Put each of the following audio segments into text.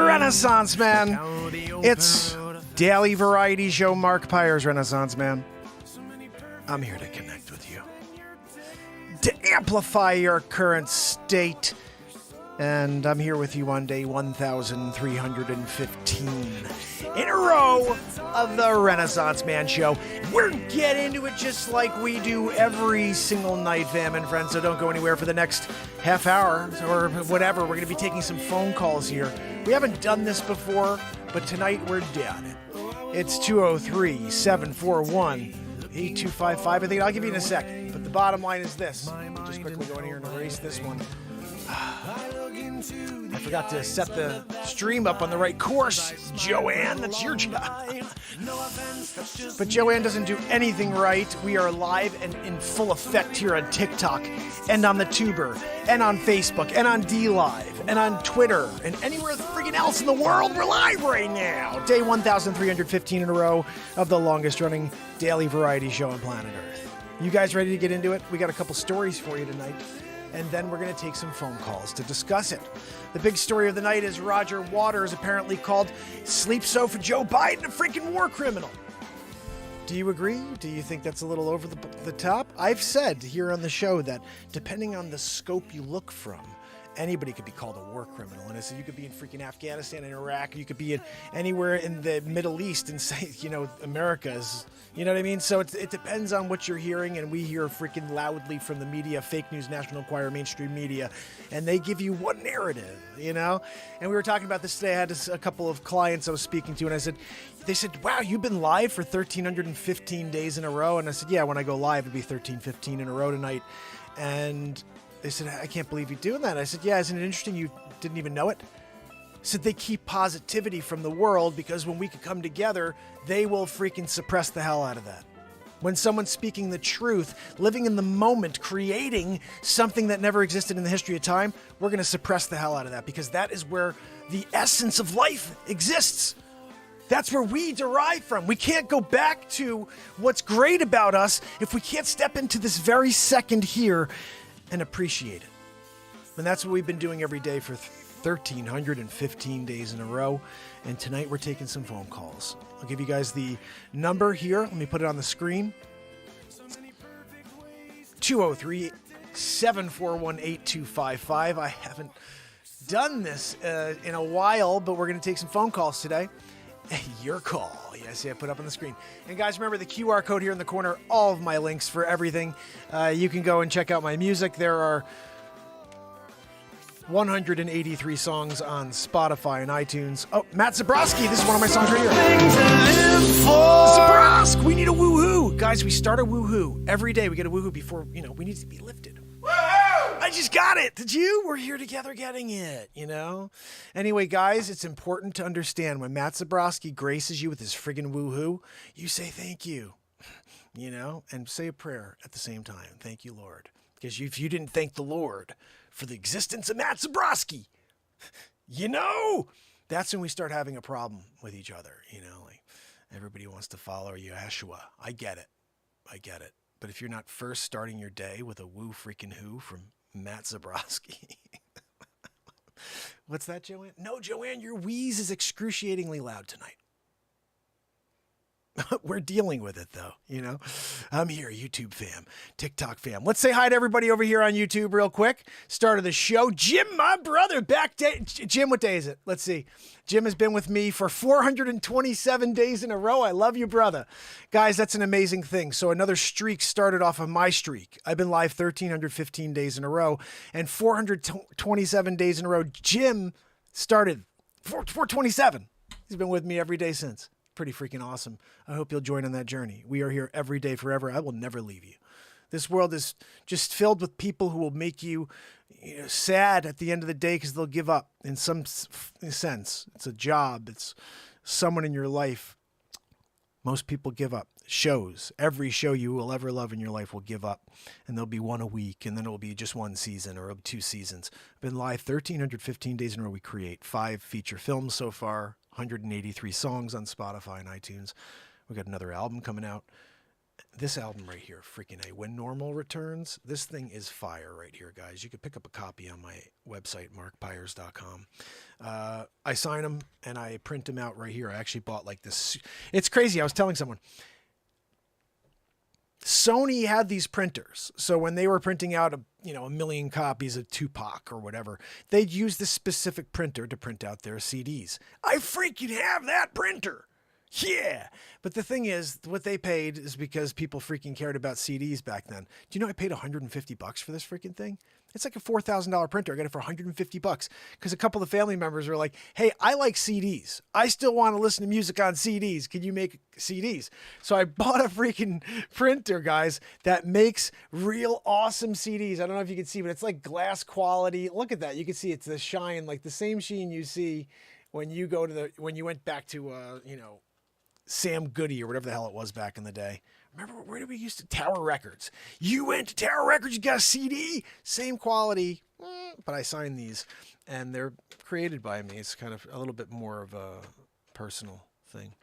Renaissance Man. It's daily variety show Mark Pires Renaissance Man. I'm here to connect with you, to amplify your current state. And I'm here with you on day 1315 in a row of the Renaissance Man Show. We're getting into it just like we do every single night, fam and friends, so don't go anywhere for the next half hour or whatever. We're going to be taking some phone calls here. We haven't done this before, but tonight we're doing it. It's 203-741-8255. I think I'll give you in a second, but the bottom line is this. Let me just quickly go in here and erase this one. I forgot to set the stream up on the right course. Joanne, that's your job. But Joanne doesn't do anything right. We are live and in full effect here on TikTok and on the Tuber and on Facebook and on DLive and on Twitter and anywhere freaking else in the world. We're live right now. Day 1315 in a row of the longest running daily variety show on planet Earth. You guys ready to get into it? We got a couple stories for you tonight. And then we're going to take some phone calls to discuss it. The big story of the night is Roger Waters apparently called Sleep Sofa Joe Biden a freaking war criminal. Do you agree? Do you think that's a little over the top? I've said here on the show that depending on the scope you look from, anybody could be called a war criminal. And I said you could be in freaking Afghanistan and Iraq. You could be in anywhere in the Middle East and say, America's, you know what I mean? So it depends on what you're hearing. And we hear freaking loudly from the media, fake news, National Enquirer, mainstream media, and they give you one narrative, And we were talking about this today. I had a couple of clients I was speaking to, and they said, wow, you've been live for 1,315 days in a row. And I said, yeah, when I go live, it'd be 1,315 in a row tonight. And they said, I can't believe you're doing that. I said, yeah, isn't it interesting? You didn't even know it? I said, they keep positivity from the world because when we could come together, they will freaking suppress the hell out of that. When someone's speaking the truth, living in the moment, creating something that never existed in the history of time, we're going to suppress the hell out of that because that is where the essence of life exists. That's where we derive from. We can't go back to what's great about us if we can't step into this very second here and appreciate it. And that's what we've been doing every day for 1,315 days in a row. And tonight we're taking some phone calls. I'll give you guys the number here. Let me put it on the screen. 203-741-8255. I haven't done this in a while, but we're going to take some phone calls today. Your call. Yes, I put up on the screen. And guys, remember the QR code here in the corner, all of my links for everything. You can go and check out my music. There are 183 songs on Spotify and iTunes. Oh, Matt Zabrowski, this is one of my songs right here. Zabrowski, we need a woohoo. Guys, we start a woohoo. Every day we get a woohoo before, we need to be lifted. I just got it. Did you? We're here together getting it, Anyway, guys, it's important to understand when Matt Zabrowski graces you with his friggin' woohoo, you say thank you, and say a prayer at the same time. Thank you, Lord. Because if you didn't thank the Lord for the existence of Matt Zabrowski, that's when we start having a problem with each other, like everybody wants to follow Yeshua. I get it. But if you're not first starting your day with a woo freaking who from Matt Zabrowski. What's that, Joanne? No, Joanne, your wheeze is excruciatingly loud tonight. We're dealing with it, though, I'm here, YouTube fam, TikTok fam. Let's say hi to everybody over here on YouTube real quick. Start of the show. Jim, my brother, back day. Jim, what day is it? Let's see. Jim has been with me for 427 days in a row. I love you, brother. Guys, that's an amazing thing. So another streak started off of my streak. I've been live 1,315 days in a row, and 427 days in a row. Jim started 427. He's been with me every day since. Pretty freaking awesome. I hope you'll join on that journey. We are here every day forever. I will never leave you. This world is just filled with people who will make you, sad at the end of the day because they'll give up in some sense. It's a job. It's someone in your life. Most people give up. Shows. Every show you will ever love in your life will give up. And there'll be one a week, and then it'll be just one season or 2 seasons. I've been live 1,315 days in a row. We create 5 feature films so far. 183 songs on Spotify and iTunes. We got another album coming out. This album right here, freaking A. When Normal returns, this thing is fire right here, guys. You can pick up a copy on my website, markpires.com. I sign them and I print them out right here. I actually bought like this. It's crazy. I was telling someone, Sony had these printers. So when they were printing out a million copies of Tupac or whatever, they'd use this specific printer to print out their CDs. I freaking have that printer. Yeah. But the thing is, what they paid is because people freaking cared about CDs back then. Do you know I paid $150 for this freaking thing? It's like a $4,000 printer. I got it for $150 because a couple of family members were like, hey, I like CDs. I still want to listen to music on CDs. Can you make CDs? So I bought a freaking printer, guys, that makes real awesome CDs. I don't know if you can see, but it's like glass quality. Look at that. You can see it's the shine, like the same sheen you see when you went back to, Sam Goody or whatever the hell it was back in the day. Remember, where did we used to? Tower Records. You went to Tower Records, you got a CD, same quality, but I signed these, and they're created by me. It's kind of a little bit more of a personal thing.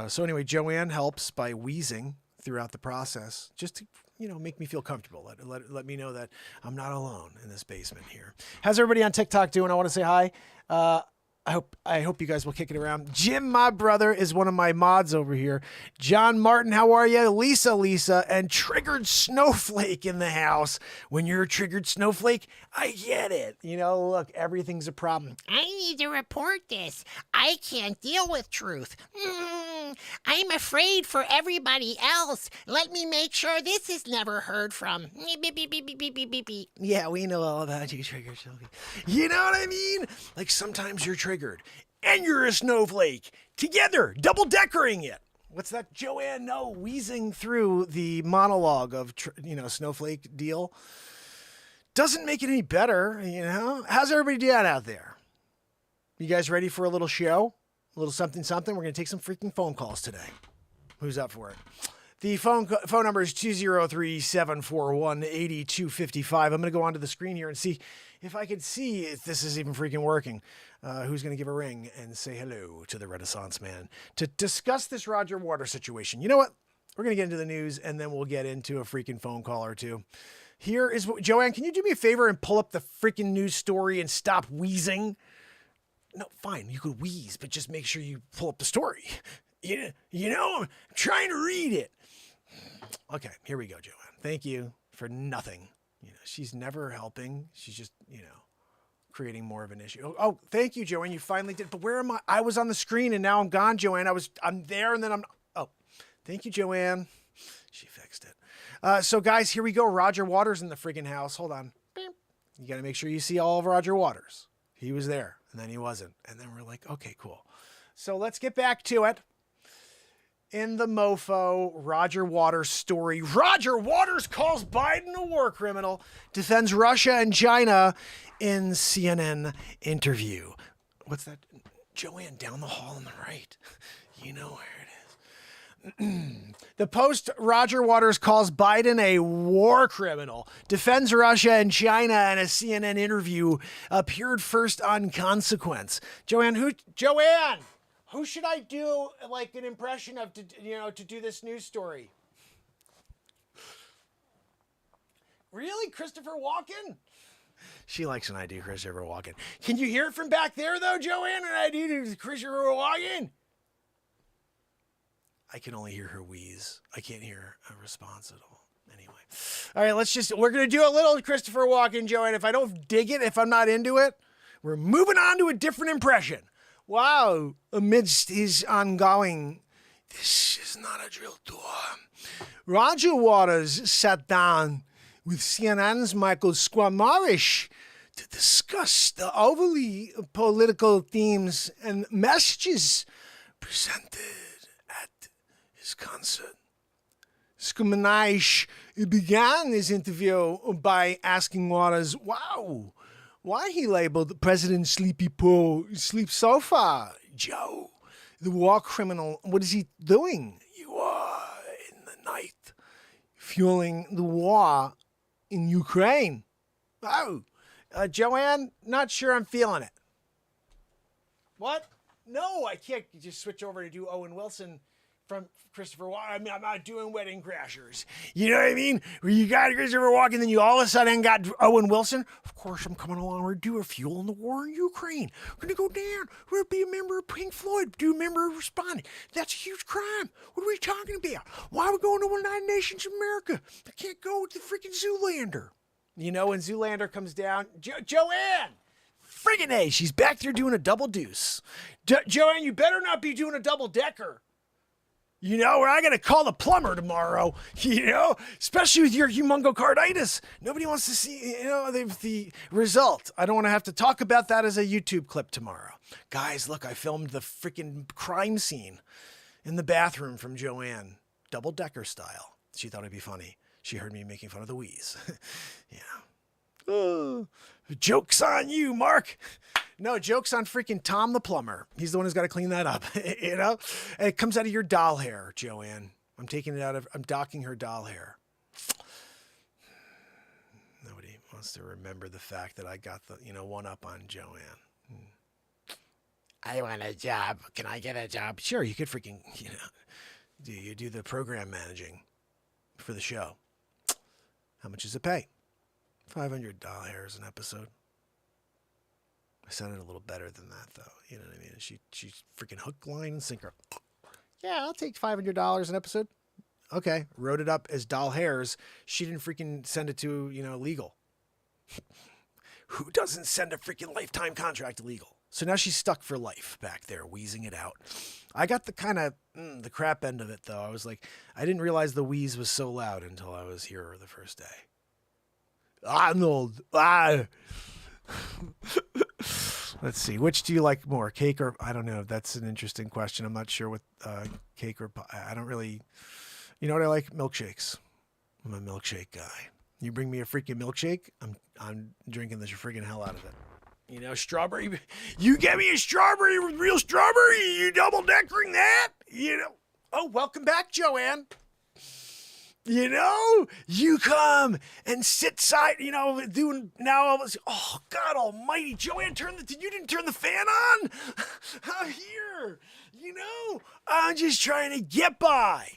So anyway, Joanne helps by wheezing throughout the process, just to make me feel comfortable. Let me know that I'm not alone in this basement here. How's everybody on TikTok doing? I want to say hi. I hope you guys will kick it around. Jim, my brother, is one of my mods over here. John Martin, how are you? Lisa, and Triggered Snowflake in the house. When you're a triggered snowflake, I get it. Look, everything's a problem. I need to report this. I can't deal with truth. I'm afraid for everybody else. Let me make sure this is never heard from. Beep, beep, beep, beep, beep, beep, beep, beep. Yeah, we know all about you, Triggered Snowflake. You know what I mean? Like sometimes you're triggered and you're a snowflake. Together, double-deckering it. What's that, Joanne? No, wheezing through the monologue of, snowflake deal. Doesn't make it any better, How's everybody doing out there? You guys ready for a little show? A little something, something? We're going to take some freaking phone calls today. Who's up for it? The phone number is 203-741-8255. I'm going to go onto the screen here and see if I can see if this is even freaking working. Who's going to give a ring and say hello to the Renaissance Man to discuss this Roger Waters situation. You know what? We're going to get into the news and then we'll get into a freaking phone call or two. Here is what, Joanne, can you do me a favor and pull up the freaking news story and stop wheezing? No, fine. You could wheeze, but just make sure you pull up the story. I'm trying to read it. Okay, here we go, Joanne. Thank you for nothing. She's never helping. She's just, creating more of an issue. Oh, thank you, Joanne. You finally did. But where am I? I was on the screen and now I'm gone, Joanne. I'm there and then thank you, Joanne. She fixed it. So guys, here we go. Roger Waters in the friggin' house. Hold on. You got to make sure you see all of Roger Waters. He was there and then he wasn't. And then we're like, okay, cool. So let's get back to it. In the mofo, Roger Waters story. Roger Waters calls Biden a war criminal, defends Russia and China in CNN interview. What's that? Joanne, down the hall on the right. You know where it is. The Post, Roger Waters calls Biden a war criminal, defends Russia and China in a CNN interview, appeared first on Consequence. Joanne, who should I do like an impression of to do this news story? Really? Christopher Walken? She likes when I do Christopher Walken. Can you hear it from back there though, Joanne, when I do Christopher Walken? I can only hear her wheeze. I can't hear a response at all. Anyway. All right, we're going to do a little Christopher Walken, Joanne. If I don't dig it, if I'm not into it, we're moving on to a different impression. Wow, amidst his ongoing, this is not a drill tour. Roger Waters sat down with CNN's Michael Squamarish to discuss the overly political themes and messages presented at his concert. Squamarish began his interview by asking Waters, why he labeled President Sleepy Poe sleep so far, Joe, the war criminal. What is he doing? You are in the night, fueling the war in Ukraine. Joanne, not sure I'm feeling it. What? No, I can't just switch over to do Owen Wilson from Christopher Walken. I mean, I'm not doing Wedding Crashers. You know what I mean? Where you got Christopher Walken, then you all of a sudden got Owen Wilson. Of course, I'm coming along. We're doing Fuel in the War in Ukraine. We're going to go down. We're going to be a member of Pink Floyd. Do a member of responding. That's a huge crime. What are we talking about? Why are we going to the United Nations of America? I can't go with the freaking Zoolander. You know, when Zoolander comes down, Joanne! Friggin' A, she's back there doing a double deuce. Joanne, you better not be doing a double decker. You know, or I got to call the plumber tomorrow, you know, especially with your humongocarditis. Nobody wants to see, you know, the result. I don't want to have to talk about that as a YouTube clip tomorrow. Guys, look, I filmed the freaking crime scene in the bathroom from Joanne, double decker style. She thought it'd be funny. She heard me making fun of the wheeze. Yeah. Joke's on you, Mark. No, joke's on freaking Tom the plumber. He's the one who's got to clean that up, you know? And it comes out of your doll hair, Joanne. I'm docking her doll hair. Nobody wants to remember the fact that I got the, one up on Joanne. I want a job. Can I get a job? Sure, you could freaking, do the program managing for the show. How much does it pay? $500 an episode. I sounded a little better than that, though. You know what I mean? She's freaking hook, line, and sinker. Yeah, I'll take $500 an episode. Okay, wrote it up as doll hairs. She didn't freaking send it to, legal. Who doesn't send a freaking lifetime contract illegal? So now she's stuck for life back there, wheezing it out. I got the kind of, the crap end of it, though. I was like, I didn't realize the wheeze was so loud until I was here the first day. Arnold. Let's see. Which do you like more, cake or I don't know. That's an interesting question. I'm not sure what cake or pie. I don't really. You know what I like? Milkshakes. I'm a milkshake guy. You bring me a freaking milkshake, I'm drinking the freaking hell out of it. Strawberry. You get me a strawberry with real strawberry. You double deckering that. Oh, welcome back, Joanne. You come and sit side, doing now all this. Oh, God almighty. Joanne, you didn't turn the fan on? I'm here. I'm just trying to get by.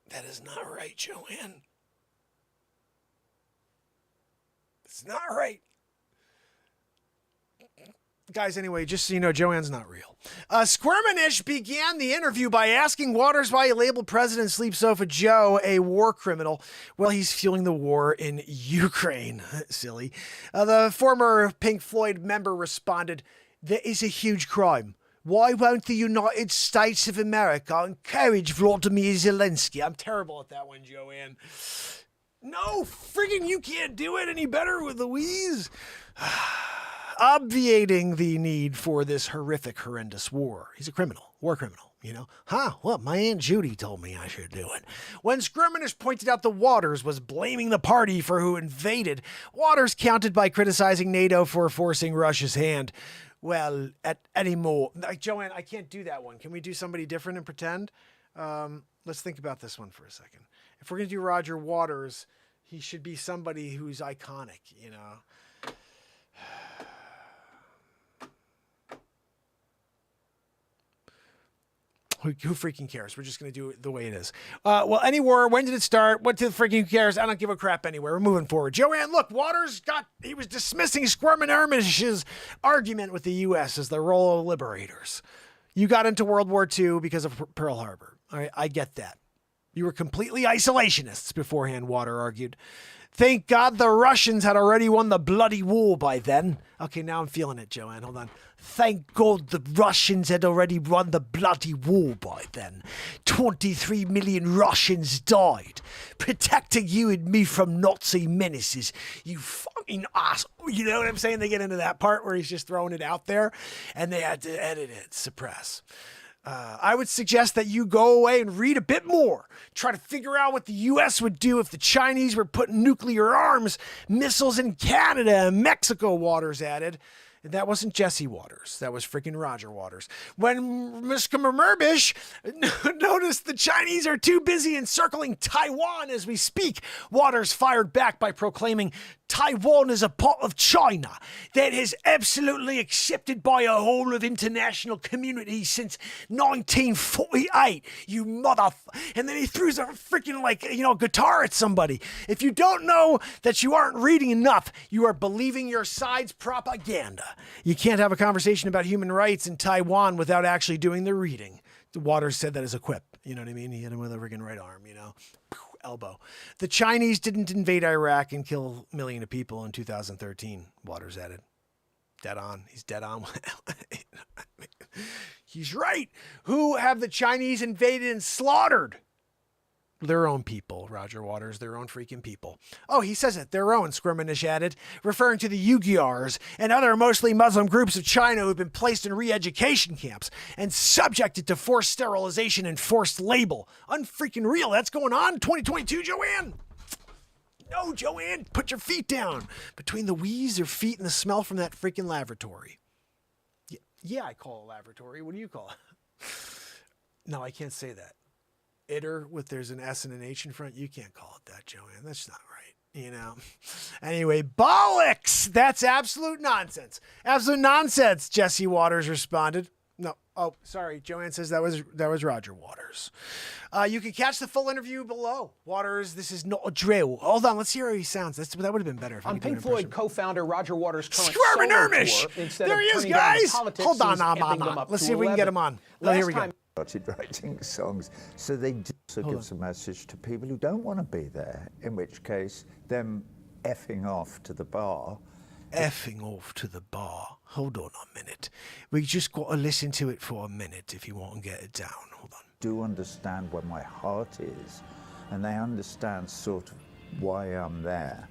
That is not right, Joanne. It's not right. Guys, anyway, just so you know, Joanne's not real. Squirmanish began the interview by asking Waters why he labeled President Sleep Sofa Joe a war criminal. Well, he's fueling the war in Ukraine. Silly. The former Pink Floyd member responded, "There is a huge crime. Why won't the United States of America encourage Volodymyr Zelensky?" I'm terrible at that one, Joanne. No, friggin' you can't do it any better with Louise. Obviating the need for this horrific, horrendous war. He's a criminal, war criminal, Well, my Aunt Judy told me I should do it. When Squirmanish pointed out that Waters was blaming the party for who invaded, Waters countered by criticizing NATO for forcing Russia's hand. Well, anymore. Joanne, I can't do that one. Can we do somebody different and pretend? Let's think about this one for a second. If we're going to do Roger Waters, he should be somebody who's iconic, Who freaking cares? We're just going to do it the way it is. Well, any war, when did it start? What the freaking who cares? I don't give a crap anyway. We're moving forward. Joanne, look, Waters he was dismissing Squirmanish's argument with the U.S. as the role of liberators. You got into World War II because of Pearl Harbor. All right, I get that. You were completely isolationists beforehand, Water argued. Thank God the Russians had already won the bloody war by then. Okay, now I'm feeling it, Joanne. Hold on. Thank God the Russians had already won the bloody war by then. 23 million Russians died, protecting you and me from Nazi menaces. You fucking ass. You know what I'm saying? They get into that part where he's just throwing it out there, and they had to edit it, suppress. I would suggest that you go away and read a bit more. Try to figure out what the U.S. would do if the Chinese were putting nuclear arms, missiles in Canada and Mexico, Waters added. And that wasn't Jesse Waters. That was freaking Roger Waters. When Mr. Merbish noticed the Chinese are too busy encircling Taiwan as we speak, Waters fired back by proclaiming Taiwan is a part of China that is absolutely accepted by a whole of international community since 1948, you And then he throws a freaking, guitar at somebody. If you don't know that you aren't reading enough, you are believing your side's propaganda. You can't have a conversation about human rights in Taiwan without actually doing the reading. Waters said that as a quip. You know what I mean? He hit him with a friggin' right arm, elbow. The Chinese didn't invade Iraq and kill a million of people in 2013, Waters added. Dead on. He's dead on. He's right. Who have the Chinese invaded and slaughtered? Their own people, Roger Waters, their own freaking people. Oh, he says it, their own, Squirminish added, referring to the Uyghurs and other mostly Muslim groups of China who have been placed in re-education camps and subjected to forced sterilization and forced label. Unfreaking real. That's going on in 2022, Joanne. No, Joanne, put your feet down. Between the wheeze, your feet, and the smell from that freaking lavatory. Yeah, I call it a lavatory. What do you call it? No, I can't say that. Itter with there's an S and an H in front. You can't call it that, Joanne. That's not right. Anyway, bollocks. That's absolute nonsense. Absolute nonsense, Jesse Waters responded. No. Oh, sorry. Joanne says that was Roger Waters. You can catch the full interview below. Waters, this is not a drill. Hold on. Let's hear how he sounds. That would have been better. If Pink Floyd co-founder Roger Waters' current Squirmin' solo Ermish. Tour, There he is, guys. Hold on. Let's see if we can get him on. Here we go. Started writing songs, so they also gives a message to people who don't want to be there, in which case them effing off to the bar. Effing off to the bar. Hold on a minute. We just got to listen to it for a minute if you want to get it down. Hold on. Do understand where my heart is, and they understand sort of why I'm there.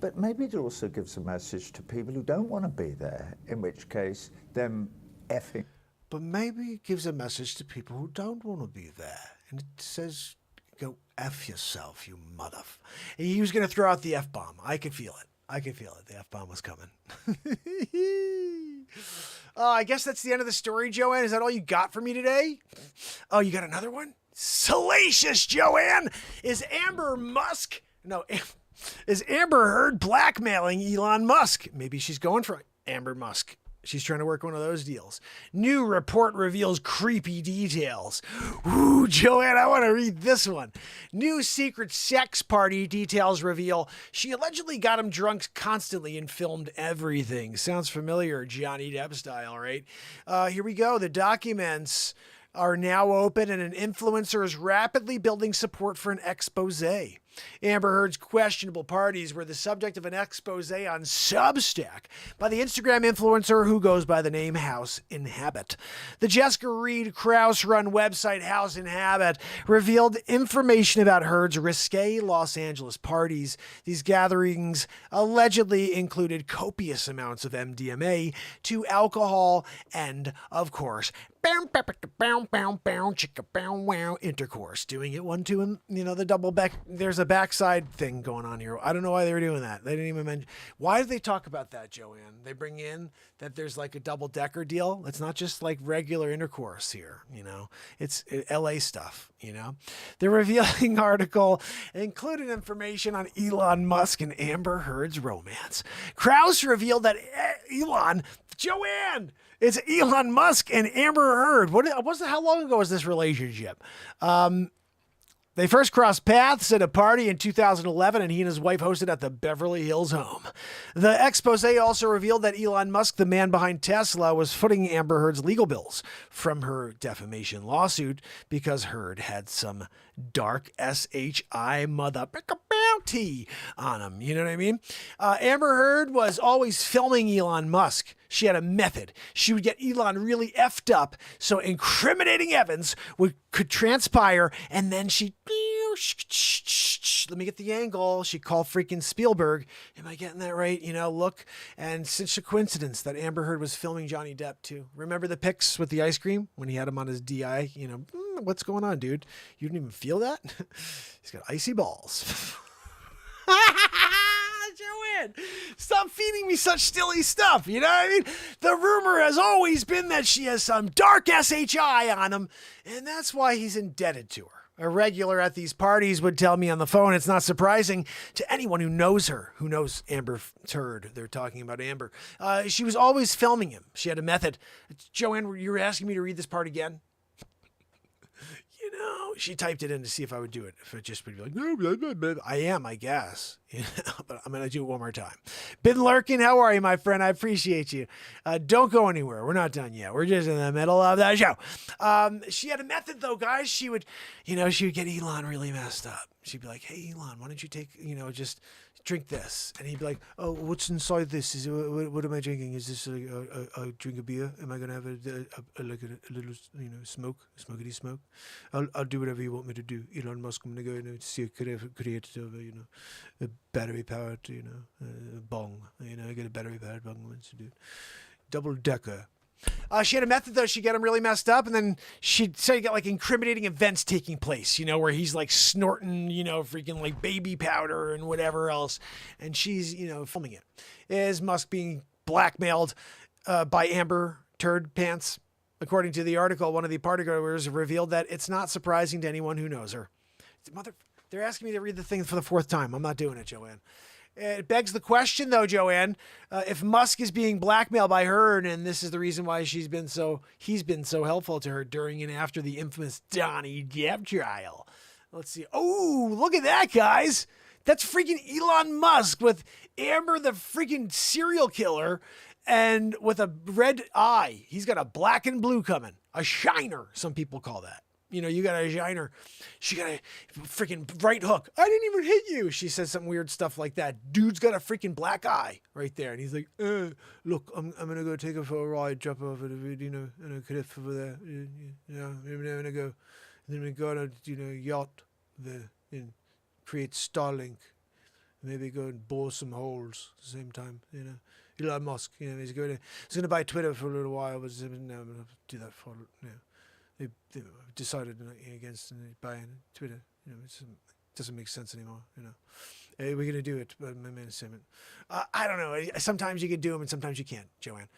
But maybe it also gives a message to people who don't want to be there, in which case them effing. But maybe it gives a message to people who don't want to be there. And it says, go F yourself, you mother. He was going to throw out the F-bomb. I could feel it. The F-bomb was coming. I guess that's the end of the story, Joanne. Is that all you got for me today? Oh, you got another one? Salacious, Joanne. Is Amber Heard blackmailing Elon Musk? Maybe she's going for Amber Musk. She's trying to work one of those deals. New report reveals creepy details. Ooh, Joanne, I want to read this one. New secret sex party details reveal she allegedly got him drunk constantly and filmed everything. Sounds familiar, Johnny Depp style, right? Here we go. The documents are now open and an influencer is rapidly building support for an expose. Amber Heard's questionable parties were the subject of an expose on Substack by the Instagram influencer who goes by the name House Inhabit. The Jessica Reed Krause-run website House Inhabit revealed information about Heard's risque Los Angeles parties. These gatherings allegedly included copious amounts of MDMA to alcohol and, of course, intercourse. Doing it 1, 2, and the double back. There's a backside thing going on here. I don't know why they were doing that. They didn't even mention. Why did they talk about that, Joanne? They bring in that there's like a double decker deal. It's not just like regular intercourse here. It's LA stuff. The revealing article included information on Elon Musk and Amber Heard's romance. Krause revealed that Joanne. It's Elon Musk and Amber Heard. How long ago was this relationship? They first crossed paths at a party in 2011, and he and his wife hosted at the Beverly Hills home. The expose also revealed that Elon Musk, the man behind Tesla, was footing Amber Heard's legal bills from her defamation lawsuit because Heard had some dark SHI mother bounty on him. You know what I mean? Amber Heard was always filming Elon Musk. She had a method. She would get Elon really effed up so incriminating evidence could transpire, and then she'd let me get the angle. She called freaking Spielberg. Am I getting that right? Look. And such a coincidence that Amber Heard was filming Johnny Depp too. Remember the pics with the ice cream when he had him on his DI? What's going on, dude? You didn't even feel that? He's got icy balls. Joanne, stop feeding me such silly stuff. You know what I mean? The rumor has always been that she has some dark SHI on him, and that's why he's indebted to her. a regular at these parties, would tell me on the phone. It's not surprising to anyone who knows her, who knows Amber Turd. They're talking about Amber. She was always filming him. She had a method. Joanne, you were asking me to read this part again? You know, she typed it in to see if I would do it. If it just would be like, no, blah, blah, blah. I am, I guess. You know, but I'm going to do it one more time. Been lurking. How are you, my friend? I appreciate you. Don't go anywhere. We're not done yet. We're just in the middle of that show. She had a method, though, guys. She would get Elon really messed up. She'd be like, hey, Elon, why don't you take, just drink this? And he'd be like, oh, what's inside this? What am I drinking? Is this a drink of beer? Am I going to have a little, smokety smoke? I'll do whatever you want me to do. Elon Musk, I'm going to go and see a creator of a battery powered, bong. I get a battery powered bong once to do. Double decker. She had a method, though. She'd get him really messed up, and then she'd say you got like incriminating events taking place, where he's like snorting, freaking like baby powder and whatever else. And she's, filming it. Is Musk being blackmailed by Amber Turd Pants? According to the article, one of the partygoers revealed that it's not surprising to anyone who knows her. They're asking me to read the thing for the fourth time. I'm not doing it, Joanne. It begs the question, though, Joanne, if Musk is being blackmailed by her, and this is the reason why he's been so helpful to her during and after the infamous Johnny Depp trial. Let's see. Oh, look at that, guys. That's freaking Elon Musk with Amber, the freaking serial killer, and with a red eye. He's got a black and blue coming. A shiner, some people call that. You got a shiner. She got a freaking right hook. I didn't even hit you. She says some weird stuff like that. Dude's got a freaking black eye right there. And he's like, look, I'm going to go take her for a ride, drop her off at in a cliff over there. Yeah, I'm going to go. And then we go on a, yacht there and create Starlink. Maybe go and bore some holes at the same time, Elon Musk, he's going to buy Twitter for a little while, but no, I'm going to do that for, They decided against buying Twitter. It doesn't make sense anymore. Hey, we're gonna do it, but I don't know. Sometimes you can do them, and sometimes you can't. Joanne,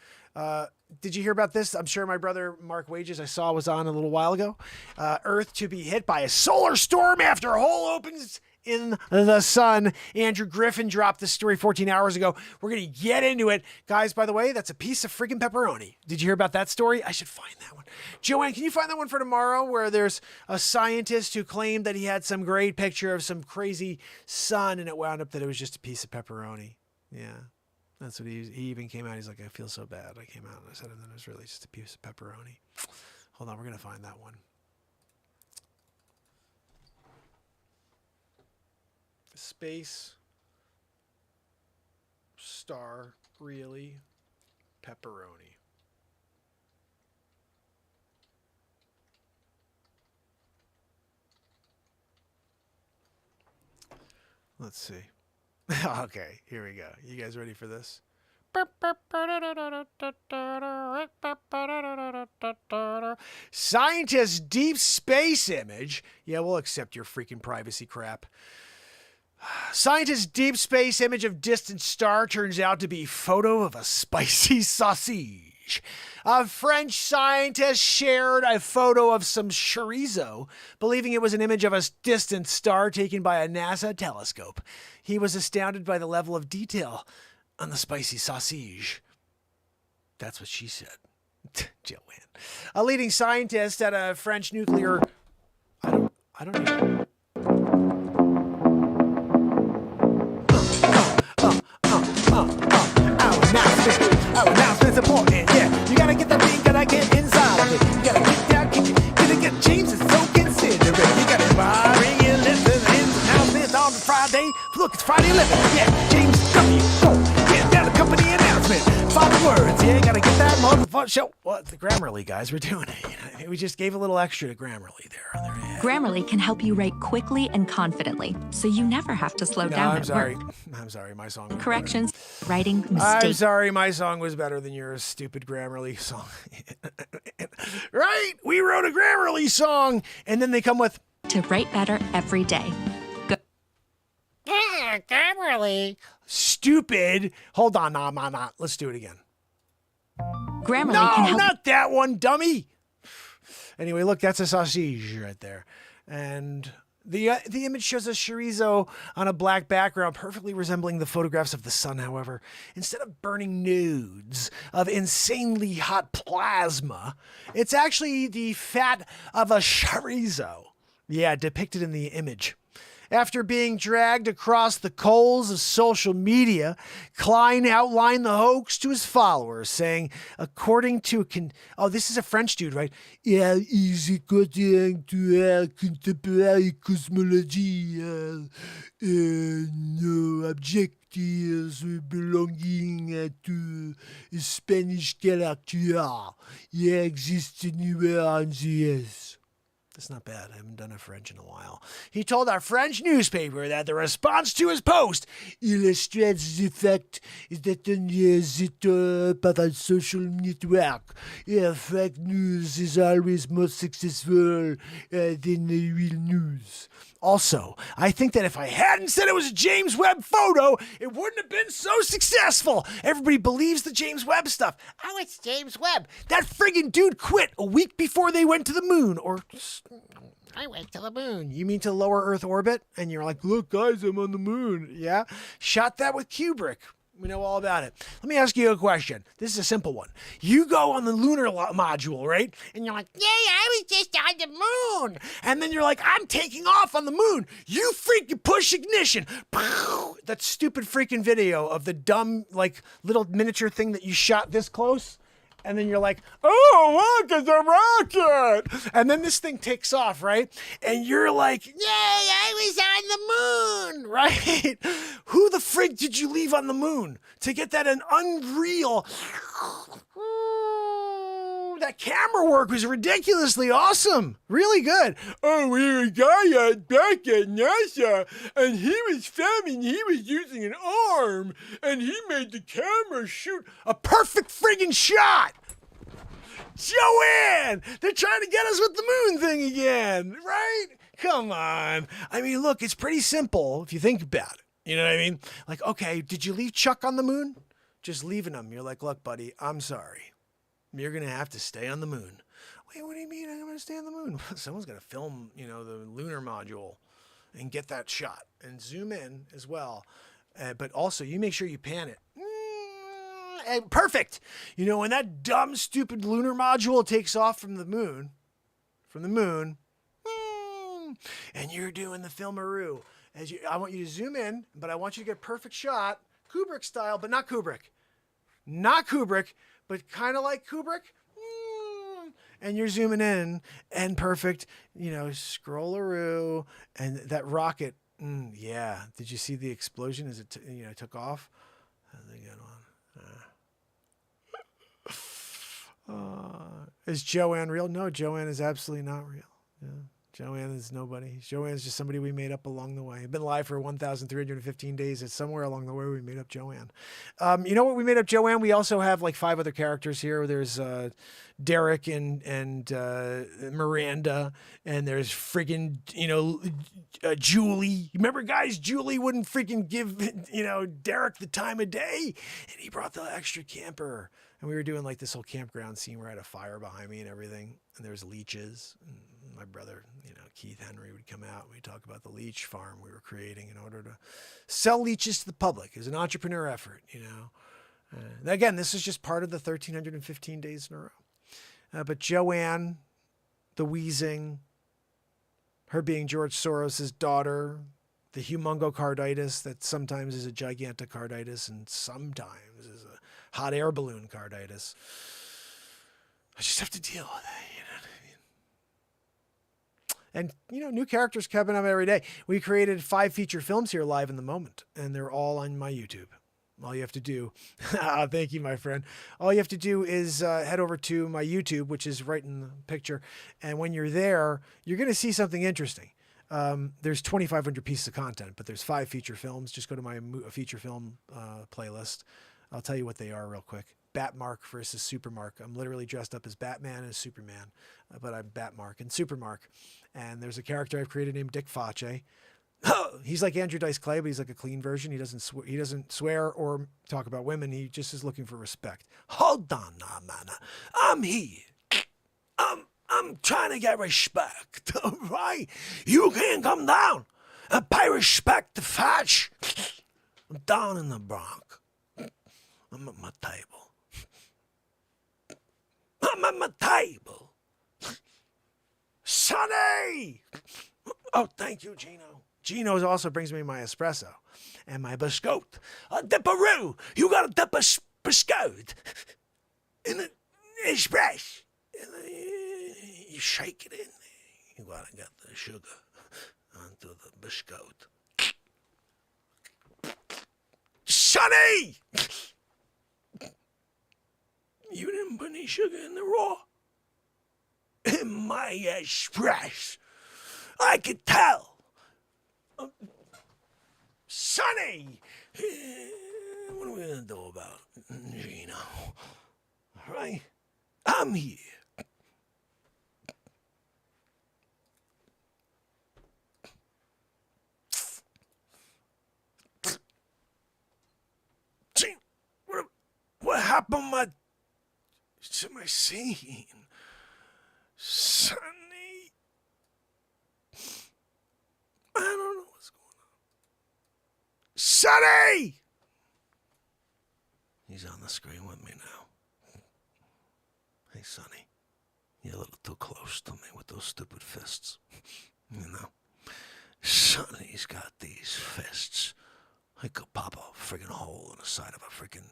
did you hear about this? I'm sure my brother Mark Wages I saw was on a little while ago. Earth to be hit by a solar storm after a hole opens in the sun. Andrew Griffin dropped this story 14 hours ago. We're going to get into it. Guys, by the way, that's a piece of freaking pepperoni. Did you hear about that story? I should find that one. Joanne, can you find that one for tomorrow where there's a scientist who claimed that he had some great picture of some crazy sun and it wound up that it was just a piece of pepperoni? Yeah. That's what he even came out. He's like, I feel so bad. I came out and I said, and then it was really just a piece of pepperoni. Hold on. We're going to find that one. Space star really pepperoni. Let's see. Okay, here we go. You guys ready for this? Scientist deep space image. Yeah, we'll accept your freaking privacy crap. Scientist deep space image of distant star turns out to be photo of a spicy sausage. A French scientist shared a photo of some chorizo, believing it was an image of a distant star taken by a NASA telescope. He was astounded by the level of detail on the spicy sausage. That's what she said. Joanne. A leading scientist at a French nuclear... I don't even... Our announcement's important, yeah. You gotta get the beat, gotta get inside of it. You gotta get down, get James is so considerate. You gotta inspiring your listeners. Announcements on Friday. Look, it's Friday 11. Yeah, James W. Get down the company announcement. 5 words, yeah. Gotta get that motherfucker show. Well, the Grammarly guys, we're doing it. We just gave a little extra to Grammarly there on their head. Grammarly can help you write quickly and confidently, so you never have to slow down at work. I'm sorry, my song was Corrections, writing, mistakes. I'm sorry, my song was better than your stupid Grammarly song. Right? We wrote a Grammarly song, and then they come with... To write better every day. Grammarly. Stupid. Hold on, nah. Let's do it again. Grammarly can help... not that one, dummy. Anyway, look, that's a sausage right there. And the image shows a chorizo on a black background, perfectly resembling the photographs of the sun, however. Instead of burning nudes of insanely hot plasma, it's actually the fat of a chorizo. Yeah, depicted in the image. After being dragged across the coals of social media, Klein outlined the hoax to his followers, saying, according to this is a French dude, right? Yeah, is according to our contemporary cosmology, no objectives belonging to a Spanish character exists anywhere on the earth. That's not bad. I haven't done a French in a while. He told our French newspaper that the response to his post illustrates the fact that on the top of a social network, fake news is always more successful than the real news. Also, I think that if I hadn't said it was a James Webb photo, it wouldn't have been so successful. Everybody believes the James Webb stuff. Oh, it's James Webb. That friggin' dude quit a week before they went to the moon. Or I went to the moon. you mean to lower Earth orbit? And you're like, look, guys, I'm on the moon. Yeah? Shot that with Kubrick. We know all about it. Let me ask you a question. This is a simple one. You go on the lunar module, right? And you're like, yay, I was just on the moon. And then you're like, I'm taking off on the moon. You freaking push ignition. That stupid freaking video of the dumb, like, little miniature thing that you shot this close. And then you're like, oh, look, it's a rocket. And then this thing takes off, right? And you're like, Yay, I was on the moon. right? Who the frig did you leave on the moon to get that an unreal? That camera work was ridiculously awesome. Really good. Oh, we had a guy back at NASA, and he was filming. He was using an arm, and he made the camera shoot a perfect friggin' shot. Joanne! They're trying to get us with the moon thing again, right? Come on. I mean, look, it's pretty simple if you think about it. You know what I mean? Like, okay, did you leave Chuck on the moon? Just leaving him. You're like, look, buddy, I'm sorry. You're going to have to stay on the moon. Wait, what do you mean I'm going to stay on the moon? Someone's going to film, the lunar module and get that shot and zoom in as well. But also, you make sure you pan it. Perfect. When that dumb, stupid lunar module takes off from the moon, and you're doing the filmaroo. I want you to zoom in, but I want you to get a perfect shot, Kubrick style, but not Kubrick. Not Kubrick, but kind of like Kubrick. And you're zooming in, and perfect, scrollaroo, and that rocket. Yeah. Did you see the explosion as it took off? That's a good one. Is Joanne real? No, Joanne is absolutely not real. Yeah. Joanne is nobody. Joanne is just somebody we made up along the way. I've been live for 1,315 days. It's somewhere along the way we made up Joanne. You know what we made up Joanne? We also have like 5 other characters here. There's Derek and Miranda, and there's friggin' Julie. Remember, guys, Julie wouldn't freaking give Derek the time of day, and he brought the extra camper. And we were doing like this whole campground scene where I had a fire behind me and everything. And there was leeches. And my brother, Keith Henry would come out. We'd talk about the leech farm we were creating in order to sell leeches to the public. It was an entrepreneur effort, Again, this is just part of the 1,315 days in a row. But Joanne, the wheezing, her being George Soros's daughter, the humongocarditis that sometimes is a gigantocarditis and sometimes is a hot air balloon carditis. I just have to deal with it, you know what I mean? And, new characters coming up every day. We created 5 feature films here live in the moment, and they're all on my YouTube. All you have to do, thank you, my friend. All you have to do is head over to my YouTube, which is right in the picture. And when you're there, you're going to see something interesting. There's 2,500 pieces of content, but there's 5 feature films. Just go to my feature film playlist. I'll tell you what they are real quick. Batmark versus Supermark. I'm literally dressed up as Batman and Superman, but I'm Batmark and Supermark. And there's a character I've created named Dick Face. He's like Andrew Dice Clay, but he's like a clean version. He doesn't swear or talk about women. He just is looking for respect. Hold on now, man. I'm here. I'm I'm trying to get respect, all right? You can't come down and pay respect to Fatch. I'm down in the Bronx. I'm at my table. I'm at my table. Sonny! Oh, thank you, Gino. Gino also brings me my espresso and my biscotte. A dipperoo. You got a dipper biscotte in the espresso. You shake it in there. You gotta get the sugar onto the biscotte. Sonny! You didn't put any sugar in the raw. In my espresso. I could tell. Sonny! What are we gonna do about Gino? All right? I'm here. Gino, what happened to my scene? Sonny? I don't know what's going on. Sonny! He's on the screen with me now. Hey, Sonny, you're a little too close to me with those stupid fists. You know? Sonny's got these fists. I could pop a friggin' hole in the side of a friggin',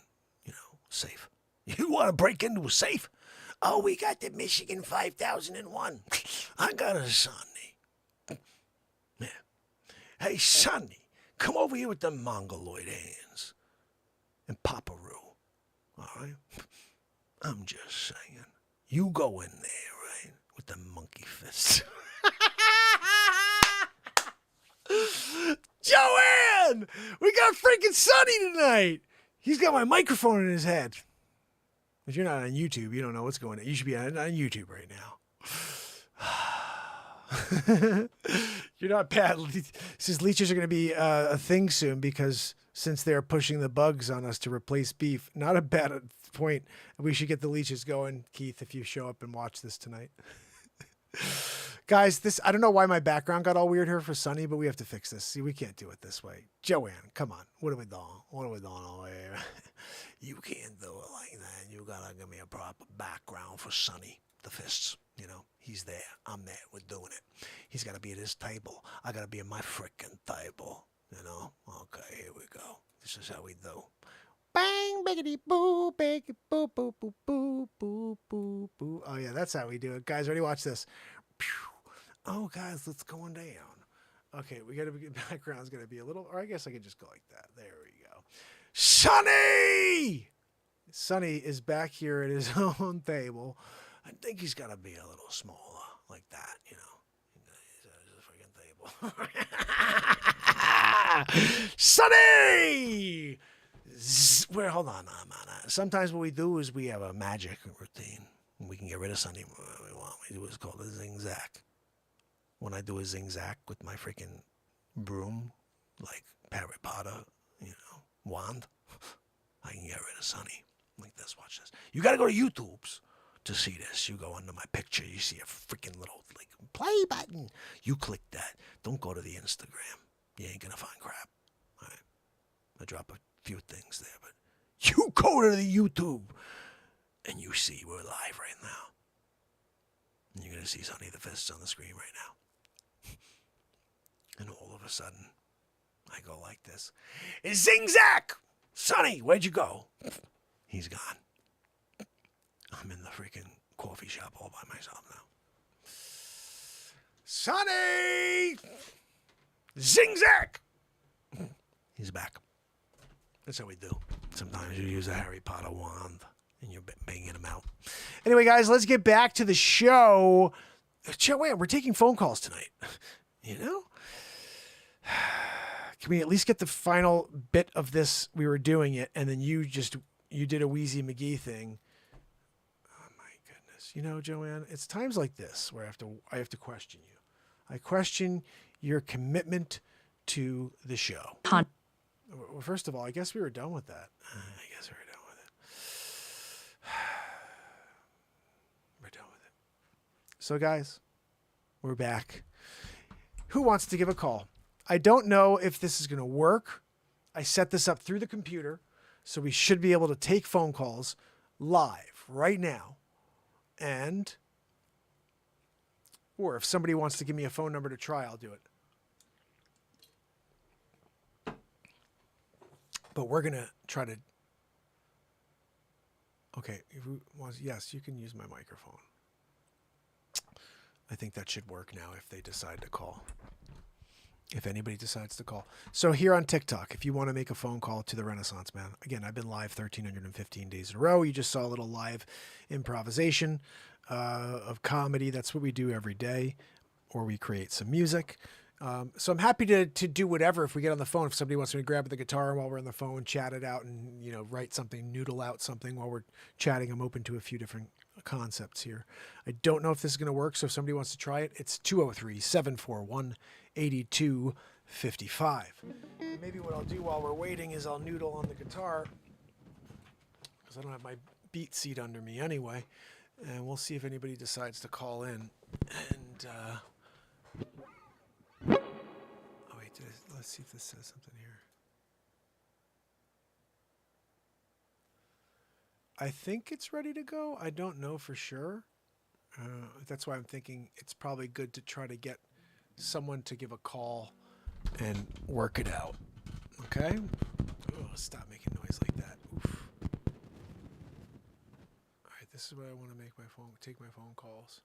safe. You want to break into a safe? Oh, we got the Michigan 5001. I got a Sonny. Yeah. Hey, Sonny, come over here with them mongoloid hands and pop a roo. All right? I'm just saying. You go in there, right, with the monkey fists. Joanne! We got freaking Sonny tonight! He's got my microphone in his head. If you're not on YouTube, you don't know what's going on. You should be on YouTube right now. You're not bad. Since leeches are going to be a thing soon, because since they're pushing the bugs on us to replace beef, not a bad point. We should get the leeches going, Keith, if you show up and watch this tonight. Guys, I don't know why my background got all weird here for Sonny, but we have to fix this. See, we can't do it this way. Joanne, come on. What are we doing? What are we doing over here? You can't do it like that. You gotta give me a proper background for Sonny. The fists, he's there. I'm there. We're doing it. He's gotta be at his table. I gotta be at my frickin' table. Okay, here we go. This is how we do. Bang, biggity boo, biggity boo, boo, boo, boo, boo, boo, boo. Oh yeah, that's how we do it. Guys, ready? Watch this. Oh, guys, it's going down. Okay, we gotta be, background's gonna be a little, or I guess I could just go like that. There we go. Sonny! Sonny is back here at his own table. I think he's gotta be a little smaller, like that, He's a freaking table. Sonny! Hold on. Sometimes what we do is we have a magic routine. We can get rid of Sonny when we want. We do what's called a zing-zack. When I do a zing-zack with my freaking broom, like Harry Potter, wand, I can get rid of Sonny. Like this, watch this. You gotta go to YouTube's to see this. You go under my picture, you see a freaking little, play button. You click that. Don't go to the Instagram. You ain't gonna find crap. All right? I drop a few things there, but you go to the YouTube and you see we're live right now. And you're gonna see Sonny the Fists on the screen right now. And all of a sudden, I go like this. Zing-zack! Sonny, where'd you go? He's gone. I'm in the freaking coffee shop all by myself now. Sonny! Zing-zack! He's back. That's how we do. Sometimes you use a Harry Potter wand and you're banging him out. Anyway, guys, let's get back to the show. Joanne, we're taking phone calls tonight. Can we at least get the final bit of this? We were doing it, and then you did a Wheezy McGee thing. Oh my goodness. Joanne, it's times like this where I have to question you. I question your commitment to the show. Well, first of all, I guess we were done with that. So guys, we're back. Who wants to give a call? I don't know if this is going to work. I set this up through the computer, so we should be able to take phone calls live right now. Or if somebody wants to give me a phone number to try, I'll do it. But we're going to try to... Okay, yes, you can use my microphone. I think that should work now if they decide to call. If anybody decides to call. So here on TikTok, if you want to make a phone call to the Renaissance Man, again, I've been live 1,315 days in a row. You just saw a little live improvisation of comedy. That's what we do every day, or we create some music. So I'm happy to do whatever if we get on the phone. If somebody wants me to grab the guitar while we're on the phone, chat it out, and write something, noodle out something while we're chatting. I'm open to a few different concepts here. I don't know if this is going to work, so if somebody wants to try it, it's 203-741-8255. Maybe what I'll do while we're waiting is I'll noodle on the guitar, because I don't have my beat seat under me anyway, and we'll see if anybody decides to call in. And oh wait, let's see if this says something here. I think it's ready to go. I don't know for sure. That's why I'm thinking it's probably good to try to get someone to give a call and work it out. Okay? Oh, stop making noise like that. Oof. All right, this is what I want to take my phone calls.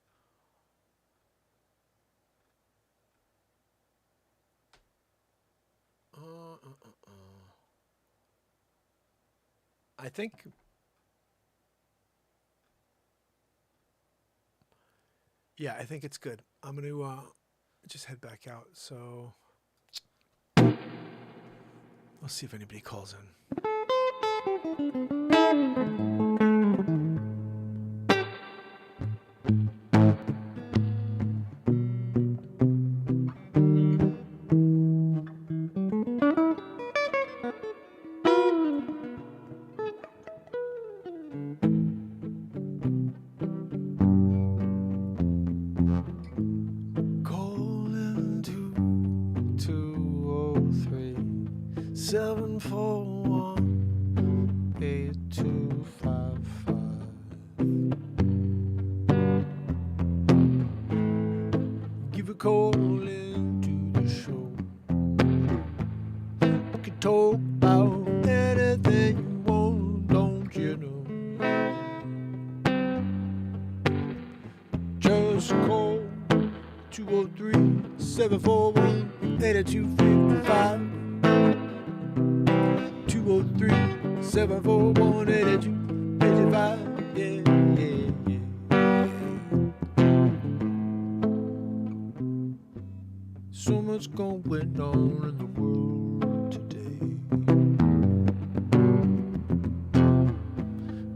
I think... Yeah, I think it's good. I'm going to just head back out. So let's see if anybody calls in. Calling 203-741-8255. Give a call into the show. We can talk about anything you want, don't you know? Just call 203-741-8255. 203-741-8255. Yeah, yeah, yeah. So much going on in the world today.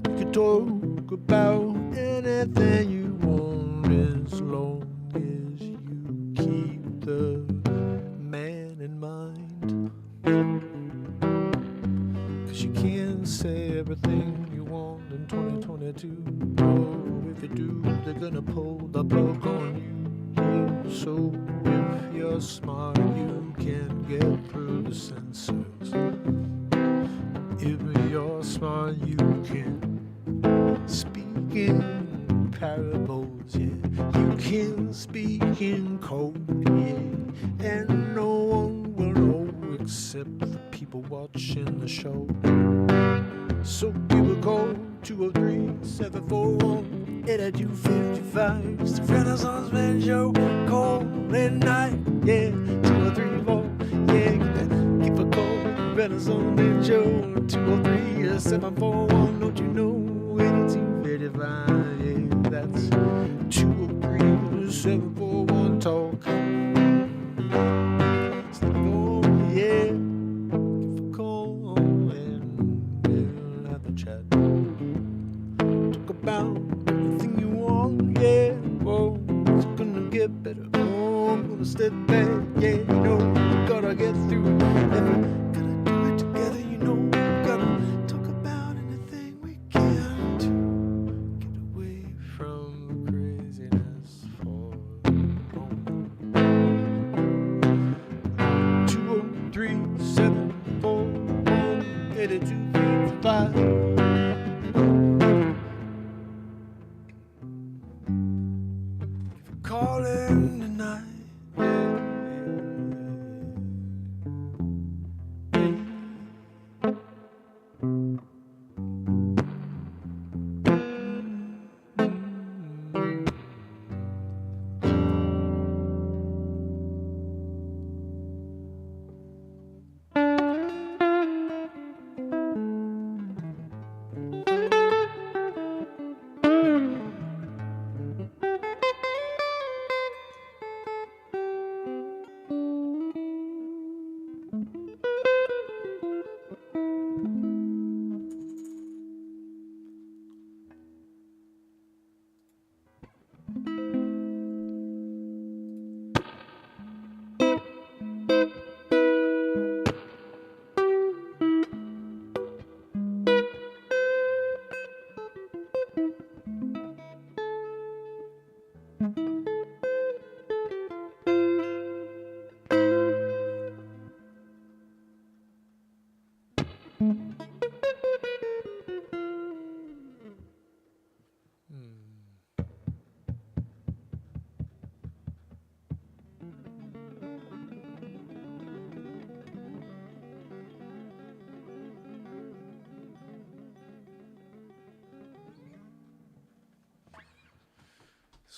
You can talk about anything you want as long as you keep the man in mind. 'Cause you can't say everything you want in 2022. Oh, if you do, they're gonna pull the plug on you. Yeah, so if you're smart, you can get through the censors. If you're smart, you can speak in parables, yeah. You can speak in code, yeah. And no one will know except the people watching the show. So give a call, 203-741-8255. It's the Renaissance Man Show. Call at night, yeah. 203-4, yeah. Give a call, Renaissance Man Show. 203-741, don't you know? 8255, yeah. That's 203-741 talk. Oh, yeah. Give a call and we'll have a chat. Talk about everything you want, yeah. Whoa, it's gonna get better. Oh, I'm gonna step back, yeah. You know, we gotta get through it. And we gotta do it together, you know. We gotta talk about anything we can to get away from the craziness for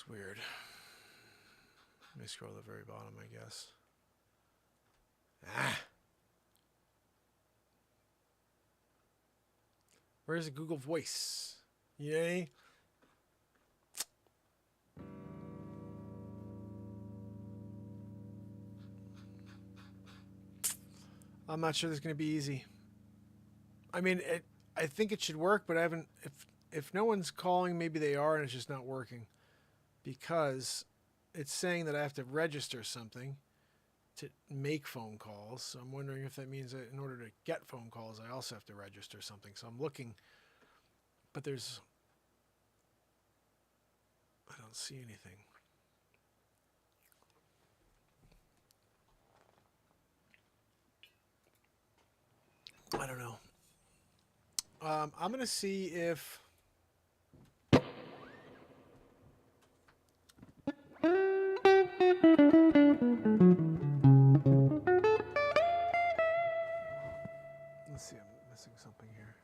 Looks weird. Let me scroll to the very bottom, I guess. Where's the Google Voice? Yay. I'm not sure this is going to be easy. I mean, I think it should work, but I haven't. If no one's calling, maybe they are, and it's just not working, because it's saying that I have to register something to make phone calls. So I'm wondering if that means that in order to get phone calls, I also have to register something. So I'm looking, but I don't see anything. I don't know. I'm going to see if... Let's see, I'm missing something here.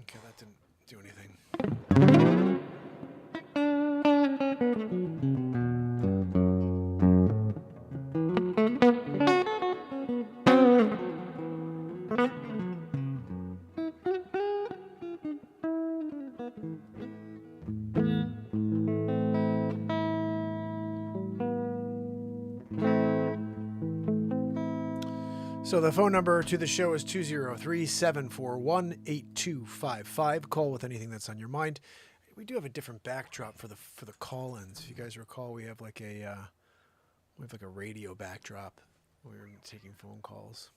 Okay, that didn't do anything. So the phone number to the show is 203-741-8255. Call with anything that's on your mind. We do have a different backdrop for the call-ins. If you guys recall, we have like a radio backdrop when we're taking phone calls.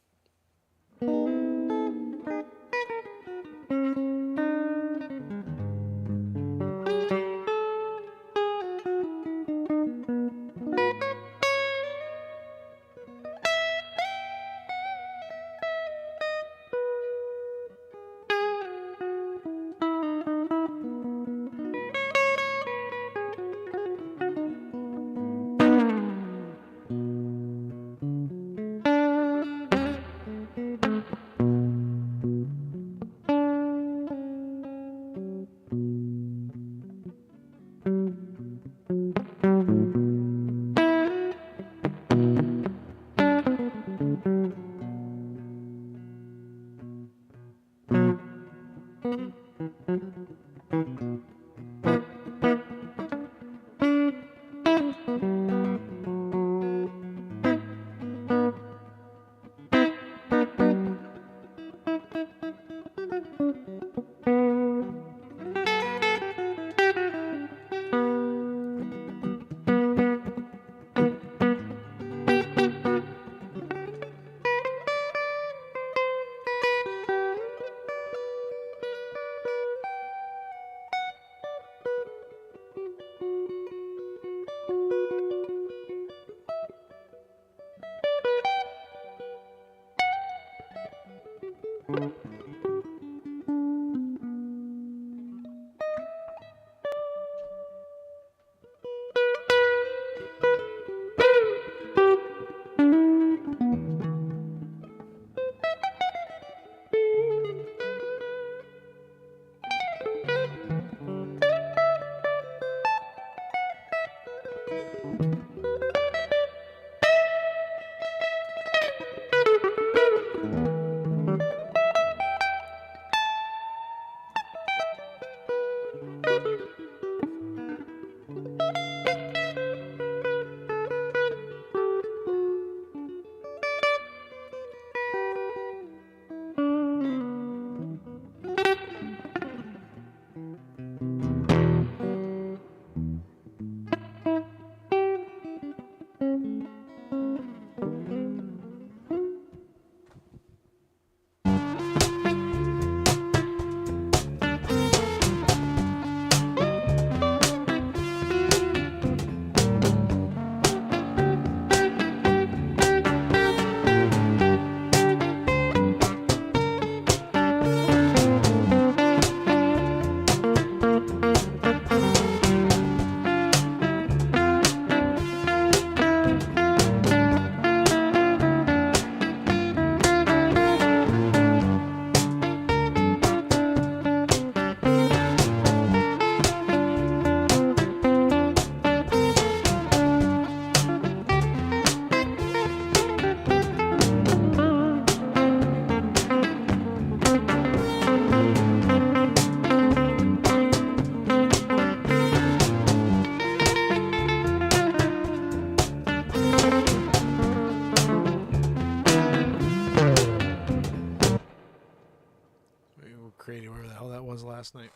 creating whatever the hell that was last night.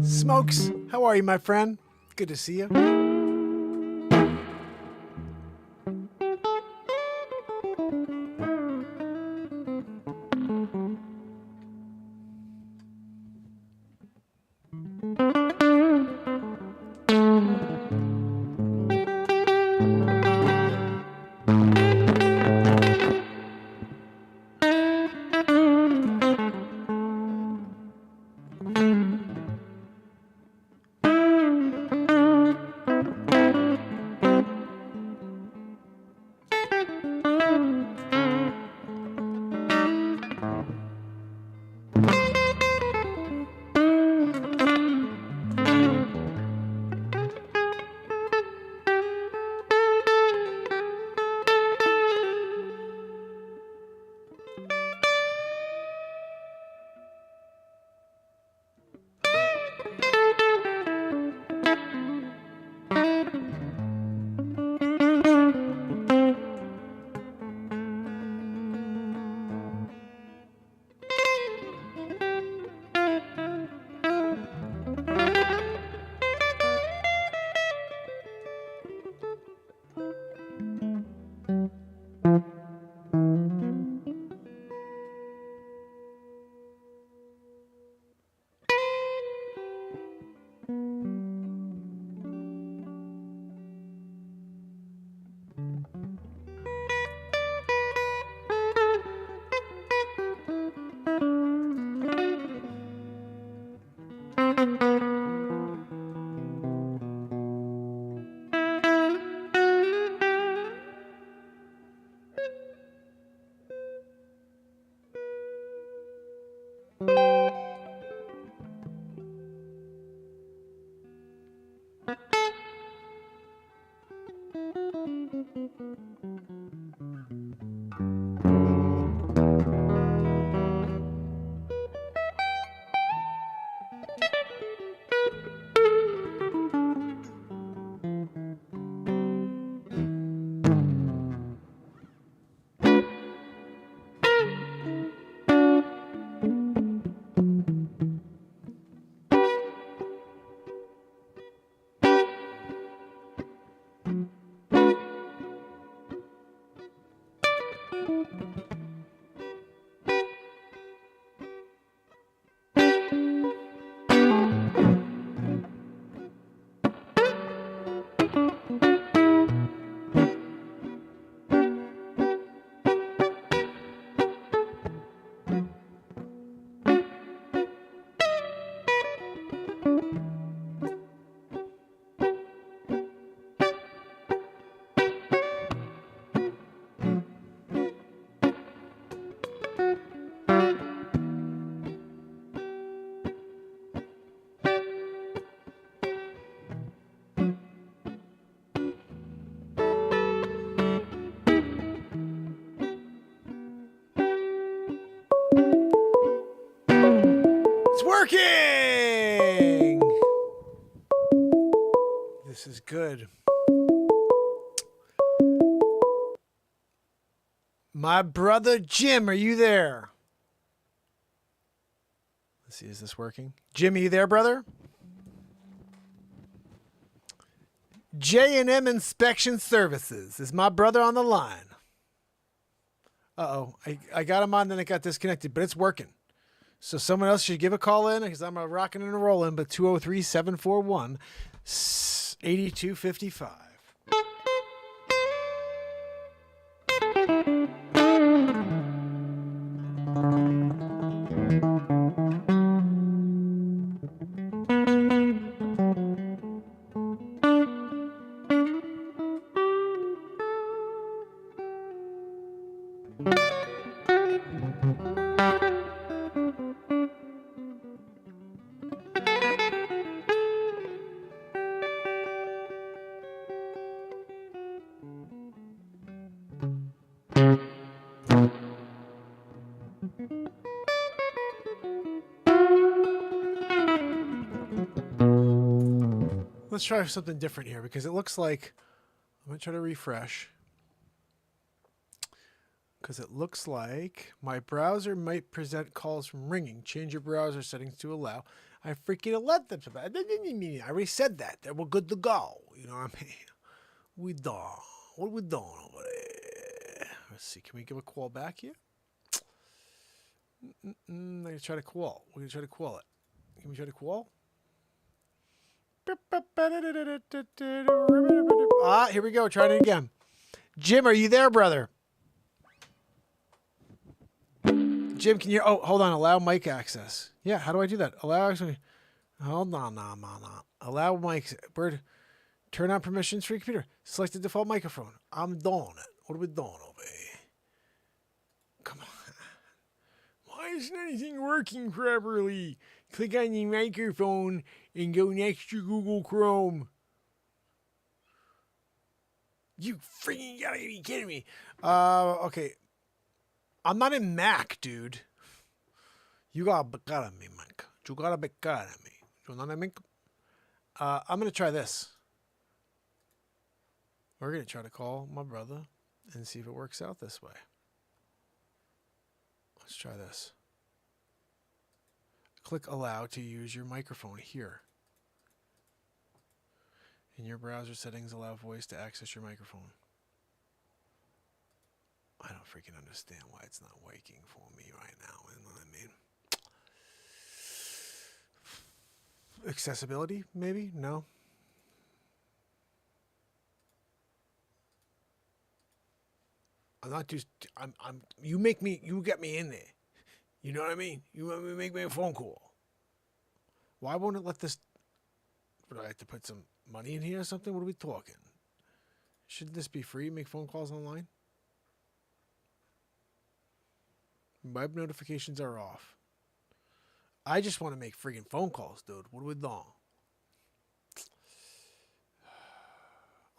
Smokes, how are you, my friend? Good to see you. It's working! This is good. My brother Jim, are you there? Let's see, is this working? Jim, are you there, brother? J&M Inspection Services. Is my brother on the line? Uh-oh. I got him on, then it got disconnected, but it's working. So someone else should give a call in because I'm rocking and rolling, but 203-741-8255. Let's try something different here because it looks like I'm going to try to refresh. Because it looks like my browser might present calls from ringing. Change your browser settings to allow. I freaking let them. I already said that. We're good to go. You know what I mean? We done. What are we doing over there? Let's see. Can we give a call back here? I'm going to try to call. We're going to try to call it. Can we try to call? Ah, here we go. Trying it again. Jim, are you there, brother? Jim, can you... Oh, hold on. Allow mic access. Yeah, how do I do that? Allow... Hold on. No. Allow mic... Bird... Turn on permissions for your computer. Select the default microphone. I'm doing it. What are we doing over here? Come on. Why isn't anything working properly? Click on your microphone and go next to Google Chrome. You freaking gotta be kidding me. Okay. I'm not in Mac, dude. You gotta be kidding me, Mike. You gotta be kidding me. You know what I mean? I'm gonna try this. We're going to try to call my brother and see if it works out this way. Let's try this. Click allow to use your microphone here. In your browser settings, allow voice to access your microphone. I don't freaking understand why it's not working for me right now. You know what I mean? Accessibility, maybe? No. I'm not just. You make me. You get me in there. You know what I mean? You want me to make me a phone call. Why won't it let this? Do I have to put some money in here or something? What are we talking? Shouldn't this be free? Make phone calls online. Web notifications are off. I just want to make friggin' phone calls, dude. What are we doing?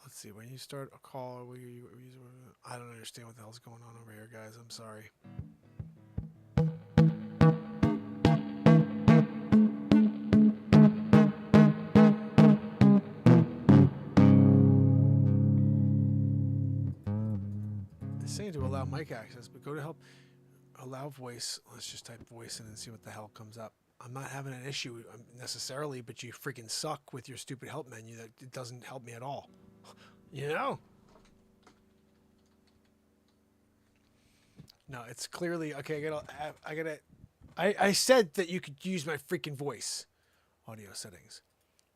Let's see, when you start a call, I don't understand what the hell's going on over here, guys. I'm sorry. It's saying to allow mic access, but go to help. Allow voice. Let's just type voice in and see what the hell comes up. I'm not having an issue necessarily, but you freaking suck with your stupid help menu that it doesn't help me at all. You know? No, it's clearly okay. I said that you could use my freaking voice. Audio settings,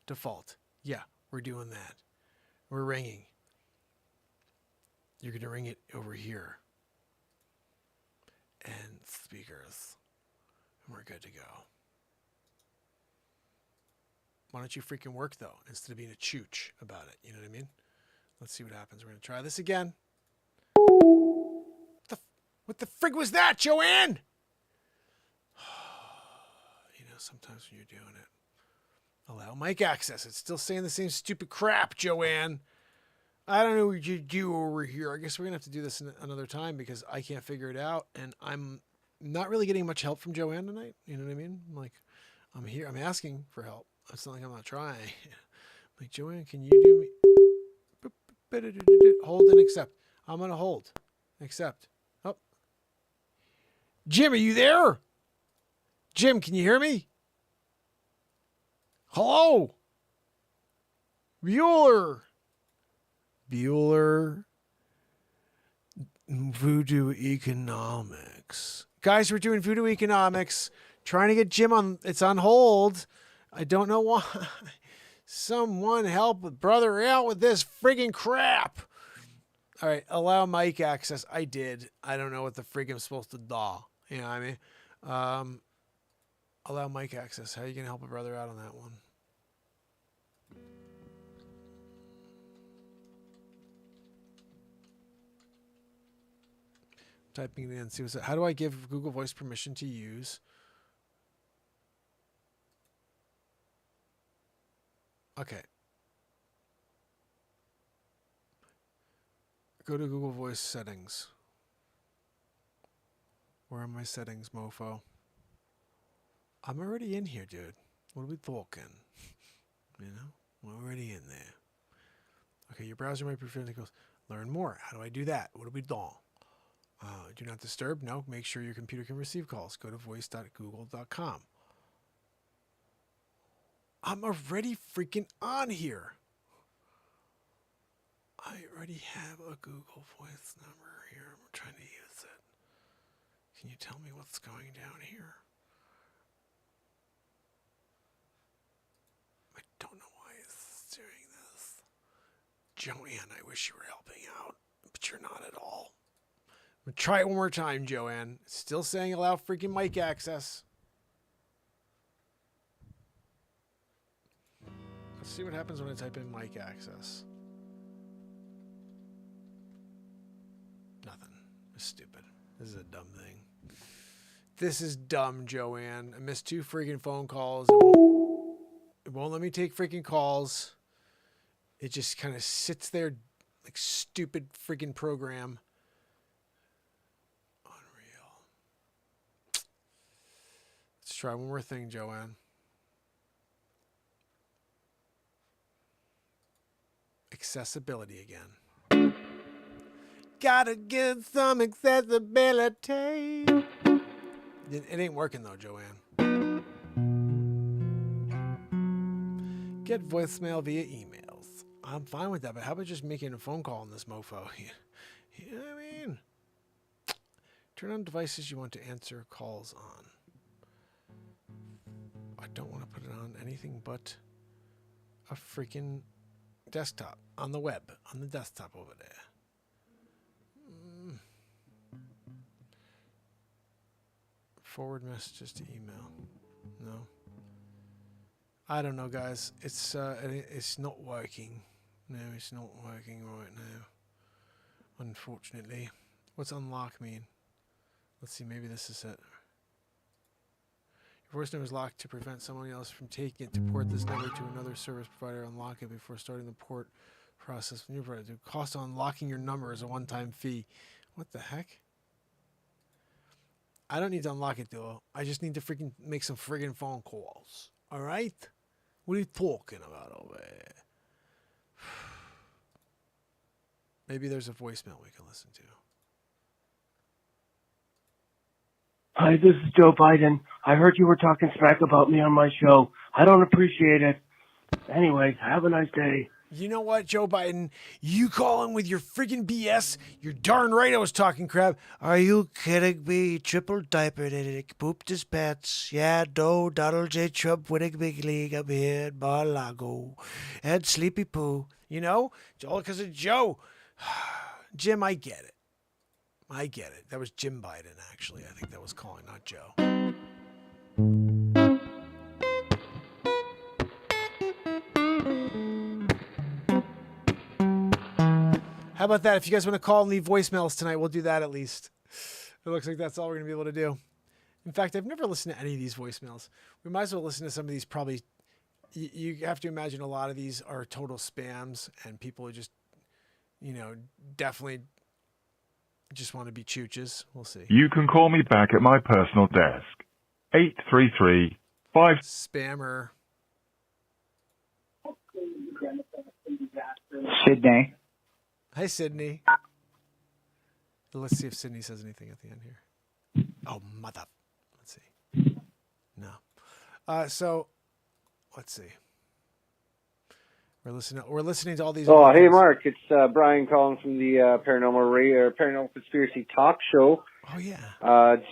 default. Yeah, we're doing that. We're ringing. You're gonna ring it over here. And speakers, and we're good to go. Why don't you freaking work though, instead of being a chooch about it? You know what I mean? Let's see what happens. We're going to try this again. What the frig was that, Joanne? You know, sometimes when you're doing it. Allow mic access. It's still saying the same stupid crap, Joanne. I don't know what you do over here. I guess we're going to have to do this another time because I can't figure it out. And I'm not really getting much help from Joanne tonight. You know what I mean? Like, I'm here. I'm asking for help. It's not like I'm not trying. Like, Joanne, can you do me? Hold and accept. I'm going to hold. Accept. Oh. Jim, are you there? Jim, can you hear me? Hello? Bueller. Voodoo Economics. Guys, we're doing Voodoo Economics. Trying to get Jim on. It's on hold. I don't know why. Someone help a brother out with this friggin' crap. All right, allow mic access. I did. I don't know what the frig I'm supposed to do. You know what I mean? Allow mic access. How are you going to help a brother out on that one? Typing it in. See what's that. How do I give Google Voice permission to use? Okay. Go to Google Voice settings. Where are my settings, mofo? I'm already in here, dude. What are we talking? You know? I'm already in there. Okay, your browser might prefer to go learn more. How do I do that? What do we do? Do not disturb. No, make sure your computer can receive calls. Go to voice.google.com. I'm already freaking on here. I already have a Google Voice number here. I'm trying to use it. Can you tell me what's going down here? I don't know why it's doing this. Joanne, I wish you were helping out, but you're not at all. I'm going to try it one more time, Joanne. It's still saying allow freaking mic access. Let's see what happens when I type in mic access. Nothing. It's stupid. This is a dumb thing. This is dumb, Joanne. I missed 2 freaking phone calls. It won't let me take freaking calls. It just kind of sits there like stupid freaking program. Unreal. Let's try one more thing, Joanne. Accessibility again. Gotta get some accessibility. It ain't working though, Joanne. Get voicemail via emails. I'm fine with that, but how about just making a phone call on this mofo? You know what I mean? Turn on devices you want to answer calls on. I don't want to put it on anything but a freaking desktop, on the web, on the desktop over there. Forward messages to email. No. I don't know, guys. It's not working. No, it's not working right now. Unfortunately. What's unlock mean? Let's see, maybe this is it. Your voice number is locked to prevent someone else from taking it. To port this number to another service provider, unlock it before starting the port process. The cost of unlocking your number is a one-time fee. What the heck? I don't need to unlock it, though. I just need to freaking make some friggin' phone calls. All right? What are you talking about over there? Maybe there's a voicemail we can listen to. Hi, this is Joe Biden. I heard you were talking smack about me on my show. I don't appreciate it. Anyway, have a nice day. You know what, Joe Biden? You calling with your friggin' BS? You're darn right I was talking crap. Are you kidding me? Triple diapered it, pooped his pets. Yeah, Donald J. Trump winning big league up here in Mar-a-Lago. And Sleepy Poo. You know? It's all because of Joe. Jim, I get it. I get it. That was Jim Biden, actually. I think that was calling, not Joe. How about that? If you guys want to call and leave voicemails tonight, we'll do that at least. It looks like that's all we're going to be able to do. In fact, I've never listened to any of these voicemails. We might as well listen to some of these. Probably, you have to imagine a lot of these are total spams, and people are just, definitely just want to be chooches. We'll see. You can call me back at my personal desk. 833-5... Spammer. Sydney. Hi, Sydney. Let's see if Sydney says anything at the end here. Oh, mother. Let's see. No. So, let's see. We're listening to all these. Oh, hey, Mark. It's Brian calling from the Paranormal Conspiracy Talk Show. Oh, yeah.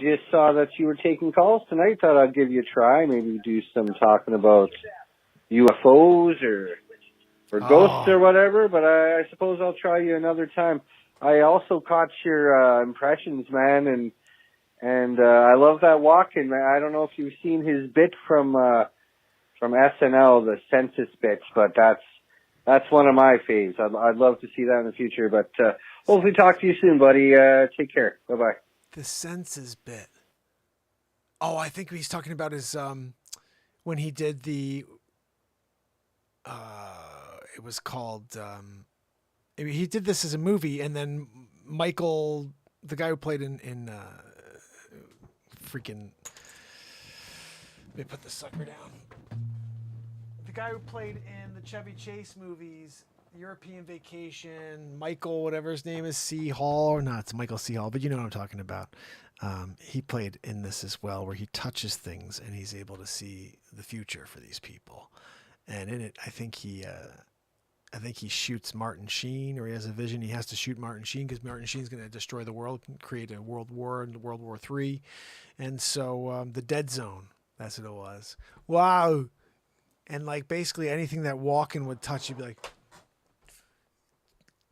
Just saw that you were taking calls tonight. Thought I'd give you a try. Maybe do some talking about UFOs or ghosts or whatever, but I suppose I'll try you another time. I also caught your impressions, man, and I love that walk-in, man. I don't know if you've seen his bit from SNL, the census bit, but that's one of my faves. I'd love to see that in the future, but hopefully talk to you soon, buddy. Take care. Bye-bye. The census bit. Oh, I think he's talking about his when he did the it was called he did this as a movie, and then Michael, the guy who played in freaking, let me put the sucker down. The guy who played in the Chevy Chase movies, European Vacation, Michael, whatever his name is, C. Hall, or not, it's Michael C. Hall, but you know what I'm talking about. He played in this as well, where he touches things and he's able to see the future for these people. And in it, I think he shoots Martin Sheen, or he has a vision. He has to shoot Martin Sheen because Martin Sheen's going to destroy the world, create a world war and World War III. And so the Dead Zone, that's what it was. Wow. And like basically anything that Walken would touch, you'd be like,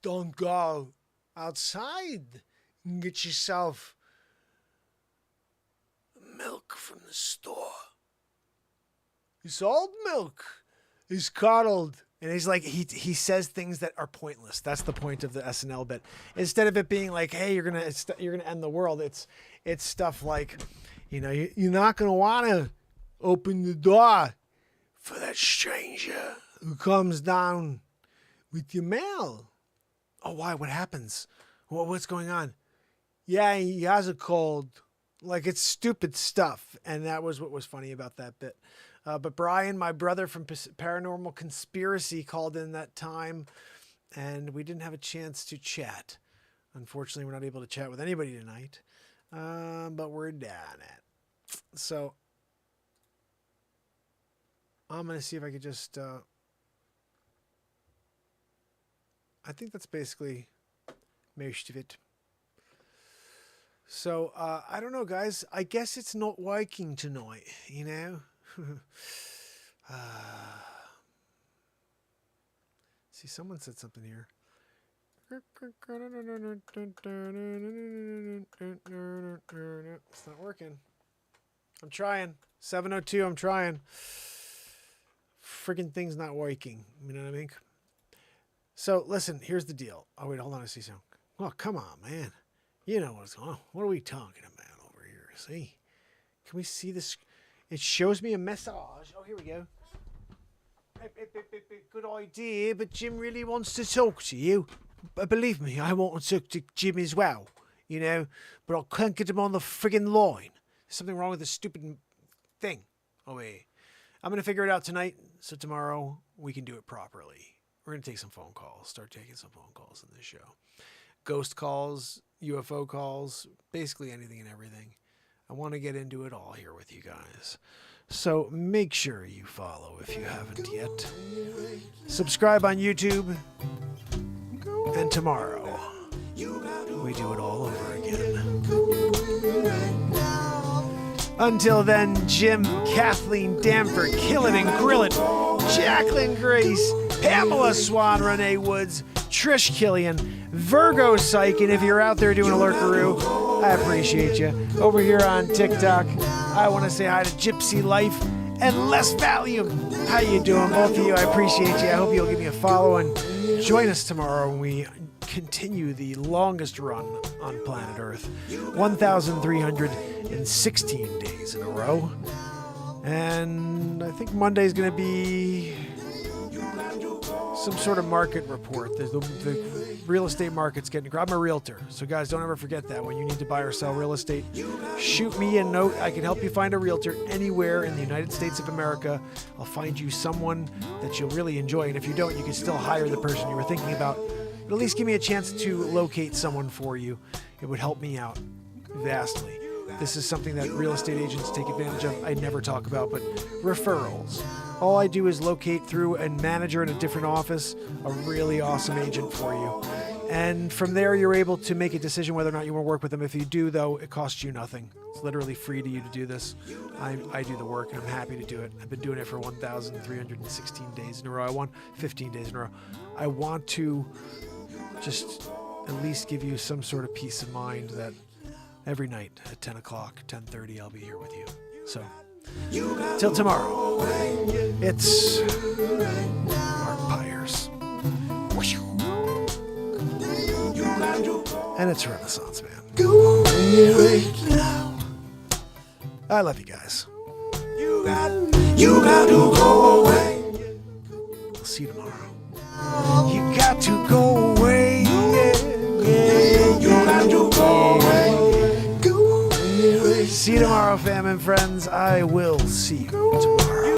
don't go outside and get yourself milk from the store. It's old milk. It's coddled. And he's like, he says things that are pointless. That's the point of the SNL bit. Instead of it being like, hey, you're gonna end the world. It's stuff like, you know, you're not gonna want to open the door for that stranger who comes down with your mail. Oh, why? What happens? What's going on? Yeah, he has a cold. Like, it's stupid stuff. And that was what was funny about that bit. But Brian, my brother from Paranormal Conspiracy, called in that time, and we didn't have a chance to chat. Unfortunately, we're not able to chat with anybody tonight, but we're down it. So I'm going to see if I could just... I think that's basically most of it. So, I don't know, guys. I guess it's not working tonight, you know? See, someone said something here. It's not working. I'm trying. 702, I'm trying. Friggin' thing's not working. You know what I mean? So, listen, here's the deal. Oh, wait, hold on. I see something. Oh, come on, man. You know what's going on. What are we talking about over here? See? Can we see this? It shows me a message. Oh, here we go. Good idea, but Jim really wants to talk to you. But believe me, I want to talk to Jim as well, you know, but I can't get him on the friggin' line. There's something wrong with this stupid thing. Oh, wait. I'm going to figure it out tonight, so tomorrow we can do it properly. We're going to take some phone calls, start taking some phone calls in this show. Ghost calls, UFO calls, basically anything and everything. I want to get into it all here with you guys. So make sure you follow if you haven't yet. Subscribe on YouTube. And tomorrow, we do it all over again. Until then, Jim, Kathleen Danford, Kill It and Grill It, Jacqueline Grace, Pamela Swan, Renee Woods, Trish Killian, Virgo Psych, and if you're out there doing a lurkaroo, I appreciate you. Over here on TikTok, I want to say hi to Gypsy Life and Less Value. How you doing, both of you? I appreciate you. I hope you'll give me a follow and join us tomorrow when we continue the longest run on planet Earth. 1,316 days in a row. And I think Monday's going to be some sort of market report. The real estate market's getting... I'm a realtor, so guys, don't ever forget that. When you need to buy or sell real estate, shoot me a note. I can help you find a realtor anywhere in the United States of America. I'll find you someone that you'll really enjoy, and if you don't, you can still hire the person you were thinking about. But at least give me a chance to locate someone for you. It would help me out vastly. This is something that real estate agents take advantage of. I never talk about, but referrals. All I do is locate through a manager in a different office, a really awesome agent for you. And from there, you're able to make a decision whether or not you want to work with them. If you do, though, it costs you nothing. It's literally free to you to do this. I do the work, and I'm happy to do it. I've been doing it for 1,316 days in a row. I want 15 days in a row. I want to just at least give you some sort of peace of mind that every night at 10 o'clock, 10:30, I'll be here with you. So, till tomorrow, it's Mark Pires. And it's Renaissance Man. I love you guys. You got to go away. I'll see you tomorrow. You got to go away. Yeah. You got to go away. See you tomorrow, fam and friends. I will see you tomorrow.